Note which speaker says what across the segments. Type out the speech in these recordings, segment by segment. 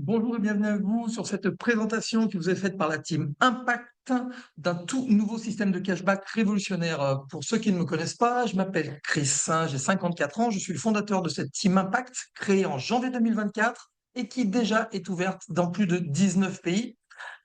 Speaker 1: Bonjour et bienvenue à vous sur cette présentation qui vous est faite par la team Impact d'un tout nouveau système de cashback révolutionnaire. Pour ceux qui ne me connaissent pas, je m'appelle Chris, hein, j'ai 54 ans, je suis le fondateur de cette team Impact créée en janvier 2024 et qui déjà est ouverte dans plus de 19 pays.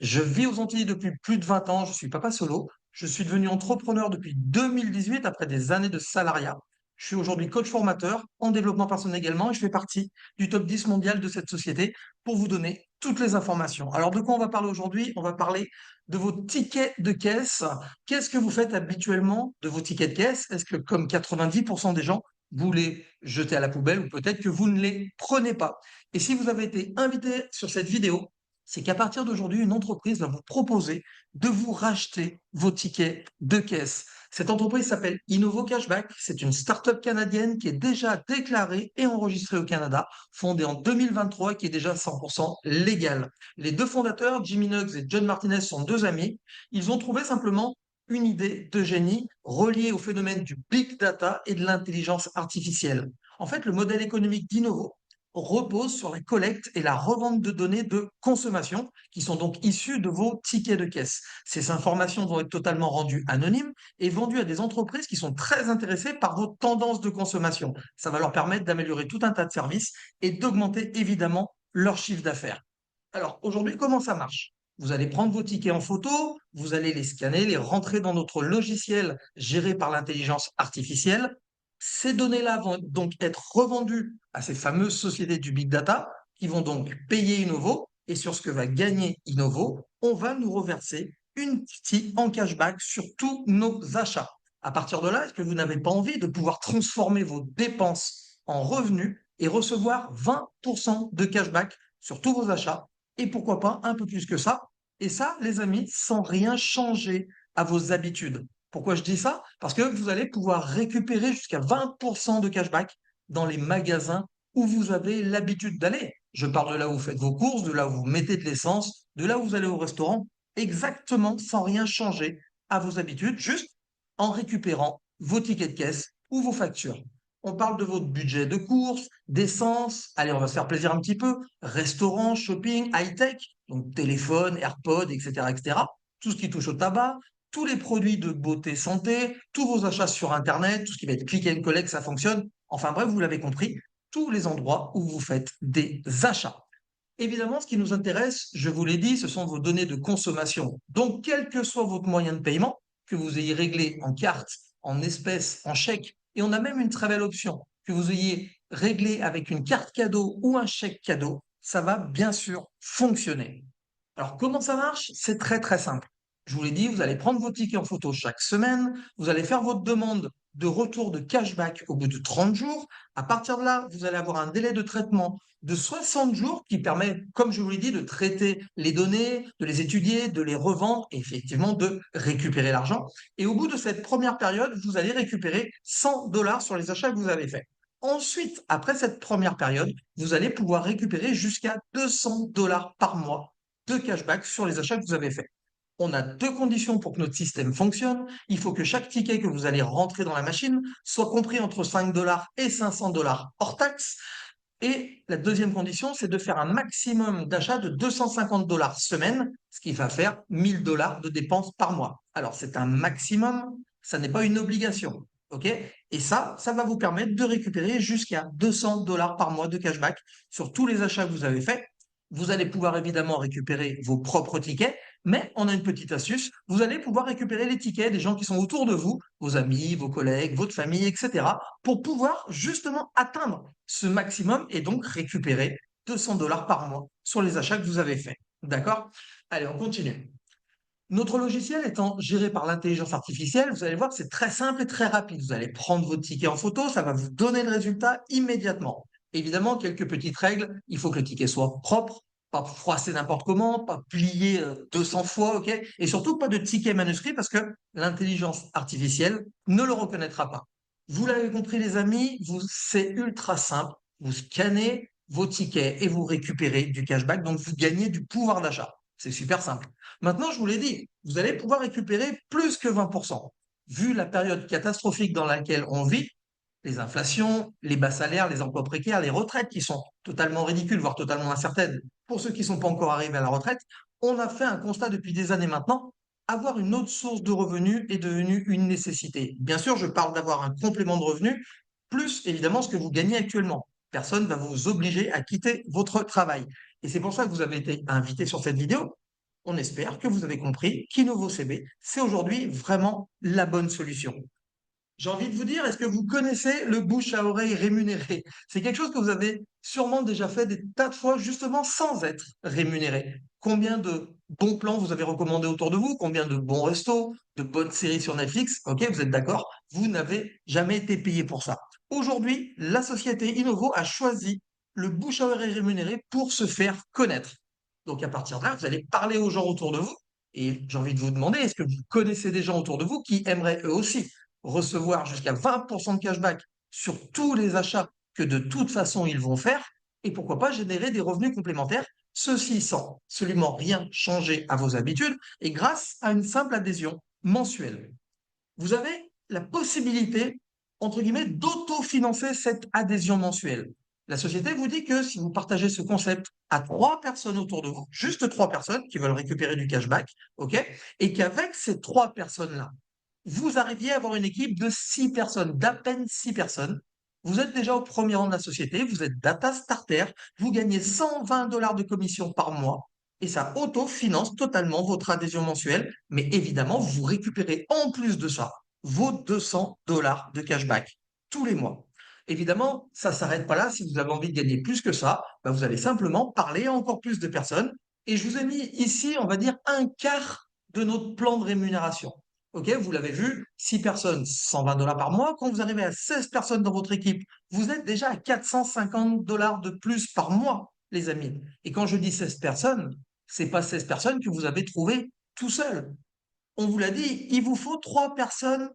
Speaker 1: Je vis aux Antilles depuis plus de 20 ans, je suis papa solo, je suis devenu entrepreneur depuis 2018 après des années de salariat. Je suis aujourd'hui coach formateur en développement personnel également et je fais partie du top 10 mondial de cette société pour vous donner toutes les informations. Alors, de quoi on va parler aujourd'hui? On va parler de vos tickets de caisse. Qu'est-ce que vous faites habituellement de vos tickets de caisse? Est-ce que, comme 90% des gens, vous les jetez à la poubelle ou peut-être que vous ne les prenez pas? Et si vous avez été invité sur cette vidéo, c'est qu'à partir d'aujourd'hui, une entreprise va vous proposer de vous racheter vos tickets de caisse. Cette entreprise s'appelle Innovo Cashback. C'est une start-up canadienne qui est déjà déclarée et enregistrée au Canada, fondée en 2023 et qui est déjà 100% légale. Les deux fondateurs, Jimmy Nuggs et John Martinez, sont deux amis. Ils ont trouvé simplement une idée de génie reliée au phénomène du big data et de l'intelligence artificielle. En fait, le modèle économique d'Innovo repose sur la collecte et la revente de données de consommation qui sont donc issues de vos tickets de caisse. Ces informations vont être totalement rendues anonymes et vendues à des entreprises qui sont très intéressées par vos tendances de consommation. Ça va leur permettre d'améliorer tout un tas de services et d'augmenter évidemment leur chiffre d'affaires. Alors aujourd'hui, comment ça marche? Vous allez prendre vos tickets en photo, vous allez les scanner, les rentrer dans notre logiciel géré par l'intelligence artificielle. Ces données-là vont donc être revendues à ces fameuses sociétés du big data qui vont donc payer Innovo et sur ce que va gagner Innovo, on va nous reverser une partie en cashback sur tous nos achats. À partir de là, est-ce que vous n'avez pas envie de pouvoir transformer vos dépenses en revenus et recevoir 20% de cashback sur tous vos achats et pourquoi pas un peu plus que ça. Et ça, les amis, sans rien changer à vos habitudes. Pourquoi je dis ça? Parce que vous allez pouvoir récupérer jusqu'à 20% de cashback dans les magasins où vous avez l'habitude d'aller. Je parle de là où vous faites vos courses, de là où vous mettez de l'essence, de là où vous allez au restaurant, exactement sans rien changer à vos habitudes, juste en récupérant vos tickets de caisse ou vos factures. On parle de votre budget de course, d'essence, allez, on va se faire plaisir un petit peu, restaurant, shopping, high-tech, donc téléphone, AirPods, etc., etc., tout ce qui touche au tabac, tous les produits de beauté santé, tous vos achats sur Internet, tout ce qui va être click and collect, ça fonctionne. Enfin bref, vous l'avez compris, tous les endroits où vous faites des achats. Évidemment, ce qui nous intéresse, je vous l'ai dit, ce sont vos données de consommation. Donc, quel que soit votre moyen de paiement, que vous ayez réglé en carte, en espèces, en chèque, et on a même une très belle option, que vous ayez réglé avec une carte cadeau ou un chèque cadeau, ça va bien sûr fonctionner. Alors, comment ça marche? C'est très très simple. Je vous l'ai dit, vous allez prendre vos tickets en photo chaque semaine, vous allez faire votre demande de retour de cashback au bout de 30 jours. À partir de là, vous allez avoir un délai de traitement de 60 jours qui permet, comme je vous l'ai dit, de traiter les données, de les étudier, de les revendre et effectivement de récupérer l'argent. Et au bout de cette première période, vous allez récupérer 100 $ sur les achats que vous avez faits. Ensuite, après cette première période, vous allez pouvoir récupérer jusqu'à 200 $ par mois de cashback sur les achats que vous avez faits. On a deux conditions pour que notre système fonctionne. Il faut que chaque ticket que vous allez rentrer dans la machine soit compris entre 5 $ et 500 $ hors taxe. Et la deuxième condition, c'est de faire un maximum d'achats de 250 $ semaine, ce qui va faire 1000 $ de dépenses par mois. Alors, c'est un maximum, ça n'est pas une obligation. OK? Et ça va vous permettre de récupérer jusqu'à 200 $ par mois de cashback sur tous les achats que vous avez faits. Vous allez pouvoir évidemment récupérer vos propres tickets, mais on a une petite astuce. Vous allez pouvoir récupérer les tickets des gens qui sont autour de vous, vos amis, vos collègues, votre famille, etc., pour pouvoir justement atteindre ce maximum et donc récupérer 200 $ par mois sur les achats que vous avez faits. D'accord? Allez, on continue. Notre logiciel étant géré par l'intelligence artificielle, vous allez voir que c'est très simple et très rapide. Vous allez prendre votre ticket en photo, ça va vous donner le résultat immédiatement. Évidemment, quelques petites règles. Il faut que le ticket soit propre, pas froissé n'importe comment, pas plié 200 fois, ok? Et surtout pas de ticket manuscrit parce que l'intelligence artificielle ne le reconnaîtra pas. Vous l'avez compris, les amis, c'est ultra simple. Vous scannez vos tickets et vous récupérez du cashback, donc vous gagnez du pouvoir d'achat. C'est super simple. Maintenant, je vous l'ai dit, vous allez pouvoir récupérer plus que 20%. Vu la période catastrophique dans laquelle on vit, les inflations, les bas salaires, les emplois précaires, les retraites qui sont totalement ridicules, voire totalement incertaines pour ceux qui ne sont pas encore arrivés à la retraite, on a fait un constat depuis des années maintenant. Avoir une autre source de revenus est devenu une nécessité. Bien sûr, je parle d'avoir un complément de revenus, plus évidemment ce que vous gagnez actuellement. Personne ne va vous obliger à quitter votre travail. Et c'est pour ça que vous avez été invité sur cette vidéo. On espère que vous avez compris qu'InnovoCB, c'est aujourd'hui vraiment la bonne solution. J'ai envie de vous dire, est-ce que vous connaissez le bouche à oreille rémunéré? C'est quelque chose que vous avez sûrement déjà fait des tas de fois, justement sans être rémunéré. Combien de bons plans vous avez recommandés autour de vous? Combien de bons restos, de bonnes séries sur Netflix? Ok, vous êtes d'accord? Vous n'avez jamais été payé pour ça. Aujourd'hui, la société Innovo a choisi le bouche à oreille rémunéré pour se faire connaître. Donc à partir de là, vous allez parler aux gens autour de vous. Et j'ai envie de vous demander, est-ce que vous connaissez des gens autour de vous qui aimeraient eux aussi recevoir jusqu'à 20% de cashback sur tous les achats que de toute façon ils vont faire, et pourquoi pas générer des revenus complémentaires, ceci sans absolument rien changer à vos habitudes et grâce à une simple adhésion mensuelle. Vous avez la possibilité, entre guillemets, d'autofinancer cette adhésion mensuelle. La société vous dit que si vous partagez ce concept à 3 personnes autour de vous, juste 3 personnes qui veulent récupérer du cashback, ok, et qu'avec ces 3 personnes-là, vous arriviez à avoir une équipe de 6 personnes, d'à peine 6 personnes. Vous êtes déjà au premier rang de la société, vous êtes data starter, vous gagnez 120 dollars de commission par mois et ça autofinance totalement votre adhésion mensuelle. Mais évidemment, vous récupérez en plus de ça vos 200 dollars de cashback tous les mois. Évidemment, ça ne s'arrête pas là. Si vous avez envie de gagner plus que ça, bah, vous allez simplement parler à encore plus de personnes. Et je vous ai mis ici, on va dire, un quart de notre plan de rémunération. Ok, vous l'avez vu, 6 personnes, 120 dollars par mois. Quand vous arrivez à 16 personnes dans votre équipe, vous êtes déjà à 450 dollars de plus par mois, les amis. Et quand je dis 16 personnes, c'est pas 16 personnes que vous avez trouvées tout seul. On vous l'a dit, il vous faut 3 personnes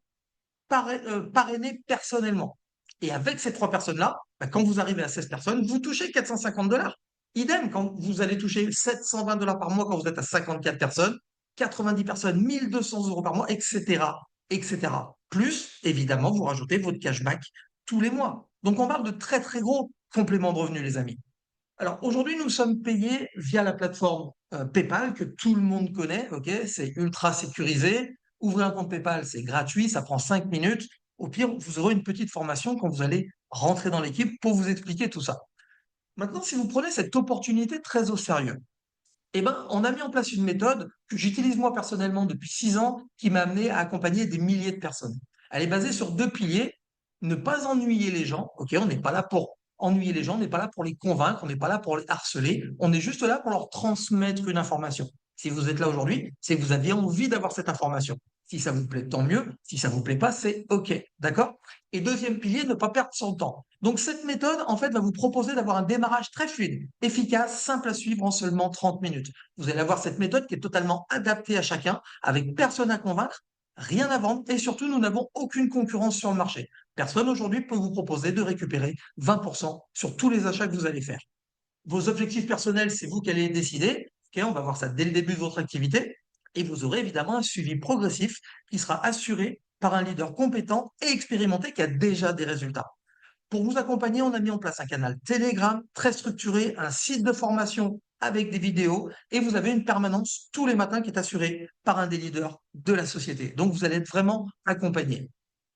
Speaker 1: parrainées personnellement. Et avec ces 3 personnes-là, bah, quand vous arrivez à 16 personnes, vous touchez 450 dollars. Idem, quand vous allez toucher 720 dollars par mois quand vous êtes à 54 personnes, 90 personnes, 1200 euros par mois, etc., etc. Plus, évidemment, vous rajoutez votre cashback tous les mois. Donc, on parle de très, très gros compléments de revenus, les amis. Alors aujourd'hui, nous sommes payés via la plateforme PayPal que tout le monde connaît. Ok, c'est ultra sécurisé. Ouvrir un compte PayPal, c'est gratuit, ça prend 5 minutes. Au pire, vous aurez une petite formation quand vous allez rentrer dans l'équipe pour vous expliquer tout ça. Maintenant, si vous prenez cette opportunité très au sérieux, eh ben, on a mis en place une méthode que j'utilise moi personnellement depuis 6 ans qui m'a amené à accompagner des milliers de personnes. Elle est basée sur 2 piliers. Ne pas ennuyer les gens. Ok, on n'est pas là pour ennuyer les gens, on n'est pas là pour les convaincre, on n'est pas là pour les harceler. On est juste là pour leur transmettre une information. Si vous êtes là aujourd'hui, c'est que vous aviez envie d'avoir cette information. Si ça vous plaît, tant mieux. Si ça vous plaît pas, c'est OK. D'accord? Et deuxième pilier, ne pas perdre son temps. Donc, cette méthode, en fait, va vous proposer d'avoir un démarrage très fluide, efficace, simple à suivre en seulement 30 minutes. Vous allez avoir cette méthode qui est totalement adaptée à chacun, avec personne à convaincre, rien à vendre, et surtout, nous n'avons aucune concurrence sur le marché. Personne aujourd'hui peut vous proposer de récupérer 20% sur tous les achats que vous allez faire. Vos objectifs personnels, c'est vous qui allez les décider. Ok, on va voir ça dès le début de votre activité. Et vous aurez évidemment un suivi progressif qui sera assuré par un leader compétent et expérimenté qui a déjà des résultats. Pour vous accompagner, on a mis en place un canal Telegram très structuré, un site de formation avec des vidéos et vous avez une permanence tous les matins qui est assurée par un des leaders de la société. Donc, vous allez être vraiment accompagné.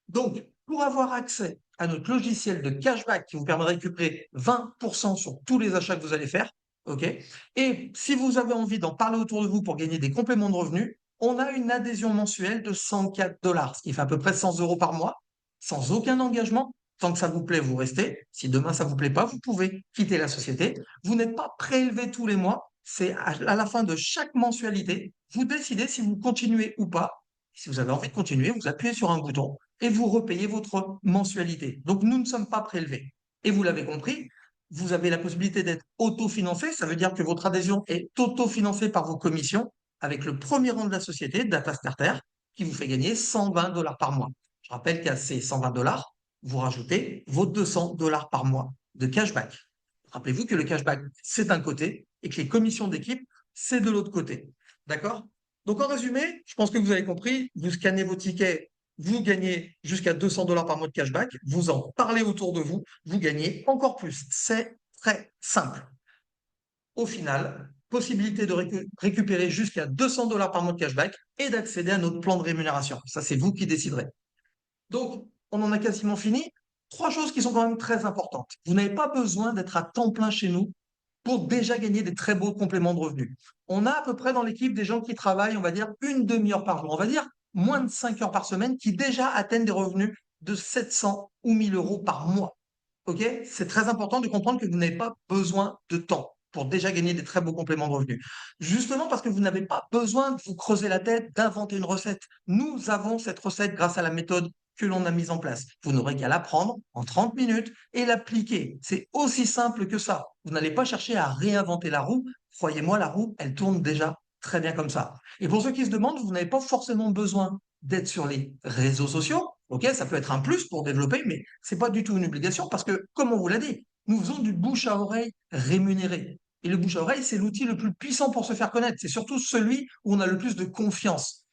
Speaker 1: Donc, pour avoir accès à notre logiciel de cashback qui vous permet de récupérer 20% sur tous les achats que vous allez faire, ok. Et si vous avez envie d'en parler autour de vous pour gagner des compléments de revenus, on a une adhésion mensuelle de 104 dollars, ce qui fait à peu près 100 euros par mois, sans aucun engagement. Tant que ça vous plaît, vous restez. Si demain ça vous plaît pas, vous pouvez quitter la société. Vous n'êtes pas prélevé tous les mois. C'est à la fin de chaque mensualité, vous décidez si vous continuez ou pas. Si vous avez envie de continuer, vous appuyez sur un bouton et vous repayez votre mensualité. Donc, nous ne sommes pas prélevés. Et vous l'avez compris, vous avez la possibilité d'être autofinancé. Ça veut dire que votre adhésion est autofinancée par vos commissions avec le premier rang de la société, Data Starter, qui vous fait gagner 120 dollars par mois. Je rappelle qu'à ces 120 dollars, vous rajoutez vos 200 dollars par mois de cashback. Rappelez-vous que le cashback, c'est d'un côté et que les commissions d'équipe, c'est de l'autre côté. D'accord? Donc, en résumé, je pense que vous avez compris, vous scannez vos tickets vous gagnez jusqu'à 200 $ par mois de cashback, vous en parlez autour de vous, vous gagnez encore plus. C'est très simple. Au final, possibilité de récupérer jusqu'à 200 $ par mois de cashback et d'accéder à notre plan de rémunération. Ça, c'est vous qui déciderez. Donc, on en a quasiment fini. Trois choses qui sont quand même très importantes. Vous n'avez pas besoin d'être à temps plein chez nous pour déjà gagner des très beaux compléments de revenus. On a à peu près dans l'équipe des gens qui travaillent, on va dire, une demi-heure par jour. On va dire moins de 5 heures par semaine qui déjà atteignent des revenus de 700 ou 1000 euros par mois. OK? C'est très important de comprendre que vous n'avez pas besoin de temps pour déjà gagner des très beaux compléments de revenus. Justement parce que vous n'avez pas besoin de vous creuser la tête, d'inventer une recette. Nous avons cette recette grâce à la méthode que l'on a mise en place. Vous n'aurez qu'à la prendre en 30 minutes et l'appliquer. C'est aussi simple que ça. Vous n'allez pas chercher à réinventer la roue. Croyez-moi, la roue, elle tourne déjà très bien comme ça. Et pour ceux qui se demandent, vous n'avez pas forcément besoin d'être sur les réseaux sociaux. OK, ça peut être un plus pour développer, mais c'est pas du tout une obligation parce que, comme on vous l'a dit, nous faisons du bouche à oreille rémunéré. Et le bouche à oreille, c'est l'outil le plus puissant pour se faire connaître. C'est surtout celui où on a le plus de confiance.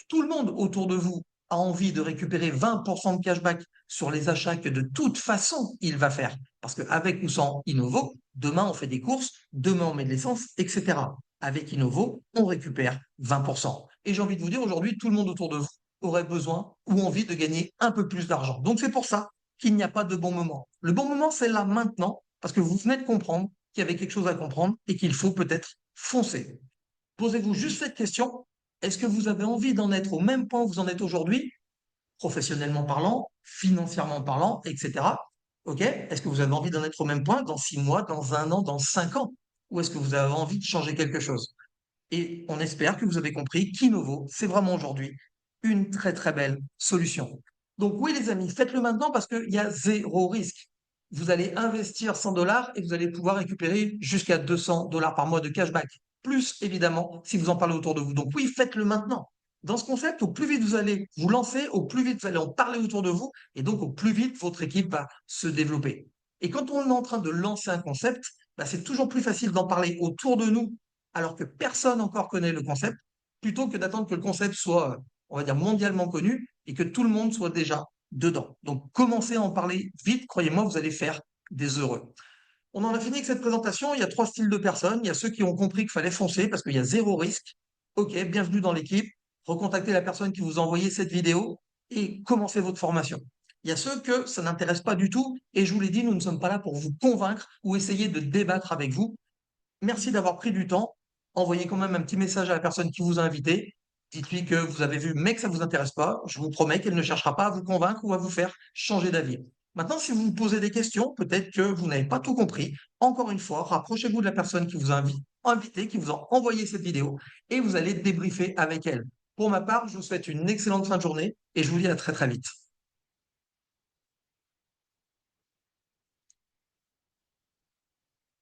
Speaker 1: Tout le monde autour de vous a envie de récupérer 20% de cashback sur les achats que de toute façon il va faire. Parce qu'avec ou sans Innovo, demain on fait des courses, demain on met de l'essence, etc. Avec Innovo, on récupère 20%. Et j'ai envie de vous dire, aujourd'hui, tout le monde autour de vous aurait besoin ou envie de gagner un peu plus d'argent. Donc c'est pour ça qu'il n'y a pas de bon moment. Le bon moment, c'est là maintenant, parce que vous venez de comprendre qu'il y avait quelque chose à comprendre et qu'il faut peut-être foncer. Posez-vous juste cette question. Est-ce que vous avez envie d'en être au même point où vous en êtes aujourd'hui, professionnellement parlant, financièrement parlant, etc. OK? Est-ce que vous avez envie d'en être au même point dans 6 mois, dans 1 an, dans 5 ans? Ou est-ce que vous avez envie de changer quelque chose? Et on espère que vous avez compris qu'Innovo, c'est vraiment aujourd'hui une très très belle solution. Donc oui les amis, faites-le maintenant parce qu'il y a zéro risque. Vous allez investir 100 $ et vous allez pouvoir récupérer jusqu'à 200 $ par mois de cashback. Plus évidemment si vous en parlez autour de vous. Donc oui, faites-le maintenant. Dans ce concept, au plus vite vous allez vous lancer, au plus vite vous allez en parler autour de vous et donc au plus vite votre équipe va se développer. Et quand on est en train de lancer un concept, bah, c'est toujours plus facile d'en parler autour de nous alors que personne encore connaît le concept, plutôt que d'attendre que le concept soit, on va dire, mondialement connu et que tout le monde soit déjà dedans. Donc, commencez à en parler vite, croyez-moi, vous allez faire des heureux. On en a fini avec cette présentation. Il y a trois styles de personnes. Il y a ceux qui ont compris qu'il fallait foncer parce qu'il y a zéro risque. OK, bienvenue dans l'équipe. Recontactez la personne qui vous a envoyé cette vidéo et commencez votre formation. Il y a ceux que ça n'intéresse pas du tout et je vous l'ai dit, nous ne sommes pas là pour vous convaincre ou essayer de débattre avec vous. Merci d'avoir pris du temps. Envoyez quand même un petit message à la personne qui vous a invité. Dites-lui que vous avez vu, mais que ça ne vous intéresse pas. Je vous promets qu'elle ne cherchera pas à vous convaincre ou à vous faire changer d'avis. Maintenant, si vous vous posez des questions, peut-être que vous n'avez pas tout compris. Encore une fois, rapprochez-vous de la personne qui vous a invité, qui vous a envoyé cette vidéo, et vous allez débriefer avec elle. Pour ma part, je vous souhaite une excellente fin de journée et je vous dis à très très vite.